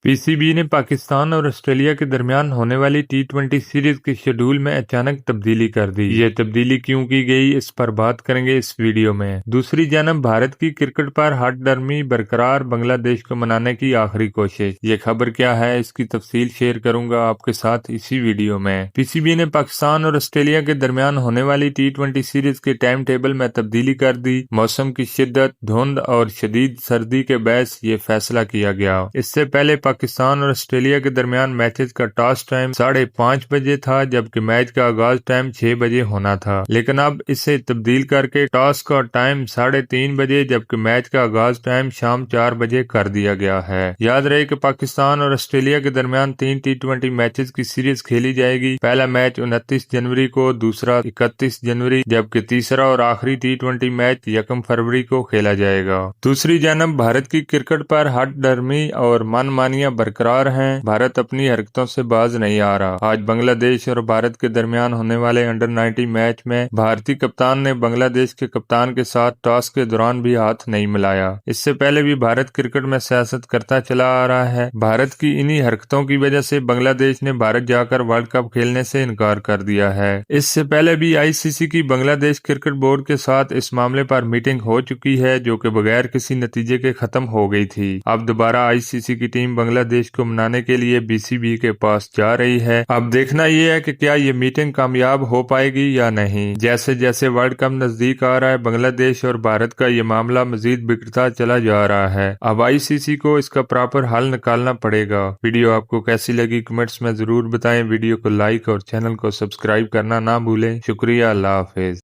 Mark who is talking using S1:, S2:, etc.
S1: پی C B نے پاکستان اور Australia کے درمیان ہونے والی ٹی20 سیریز کے شیڈول میں اچانک تبدیلی کر دی۔ یہ تبدیلی کیوں کی گئی، اس پر بات کریں گے اس ویڈیو میں۔ دوسری جانب بھارت کی کرکٹ پر ہٹ نرمی برقرار، بنگلہ دیش کو منانے کی آخری کوشش۔ یہ خبر کیا ہے، اس کی تفصیل شیئر کروں گا آپ کے ساتھ اسی ویڈیو میں۔ پی سی بی نے پاکستان اور آسٹریلیا کے درمیان ہونے والی ٹی20 سیریز کے ٹائم ٹیبل میں تبدیلی کر دی۔ موسم کی شدت، دھند اور شدید سردی کے باعث یہ فیصلہ کیا گیا۔ اس سے پہلے پاکستان اور آسٹریلیا کے درمیان میچز کا ٹاس ٹائم 5:30 بجے تھا، جبکہ میچ کا آغاز ٹائم 6 بجے ہونا تھا، لیکن اب اسے تبدیل کر کے ٹاس کا ٹائم 3:30 بجے جبکہ میچ کا آغاز ٹائم شام 4 بجے کر دیا گیا ہے۔ یاد رہے کہ پاکستان اور آسٹریلیا کے درمیان 3 ٹی20 میچز کی سیریز کھیلی جائے گی۔ پہلا میچ 29 جنوری کو، دوسرا 31 جنوری، جبکہ تیسرا اور آخری ٹی20 میچ 1 فروری کو کھیلا جائے گا۔ دوسری جانب بھارت کی کرکٹ پر ہٹ نرمی اور من مانیاں برقرار ہیں۔ بھارت اپنی حرکتوں سے باز نہیں آ رہا۔ آج بنگلہ دیش اور بھارت کے درمیان ہونے والے انڈر-19 میچ میں بھارتی کپتان نے بنگلہ دیش کے کپتان کے ساتھ ٹاس کے دوران بھی ہاتھ نہیں ملایا۔ اس سے پہلے بھی بھارت کرکٹ میں سیاست کرتا چلا آ رہا ہے۔ بھارت کی انہی حرکتوں کی وجہ سے بنگلہ دیش نے بھارت جا کر ورلڈ کپ کھیلنے سے انکار کر دیا ہے۔ اس سے پہلے بھی آئی سی سی کی بنگلہ دیش کرکٹ بورڈ کے ساتھ اس معاملے پر میٹنگ ہو چکی ہے، جو کہ بغیر کسی نتیجے کے ختم ہو گئی تھی۔ اب دوبارہ آئی سی سی کی ٹیم بنگلہ دیش کو منانے کے لیے بی سی بی کے پاس جا رہی ہے۔ اب دیکھنا یہ ہے کہ کیا یہ میٹنگ کامیاب ہو پائے گی یا نہیں۔ جیسے جیسے ورلڈ کپ نزدیک آ رہا ہے، بنگلہ دیش اور بھارت کا یہ معاملہ مزید بگڑتا چلا جا رہا ہے۔ اب آئی سی سی کو اس کا پراپر حل نکالنا پڑے گا۔ ویڈیو آپ کو کیسی لگی کمنٹس میں ضرور بتائیں۔ ویڈیو کو لائک اور چینل کو سبسکرائب کرنا نہ بھولیں۔ شکریہ، اللہ حافظ۔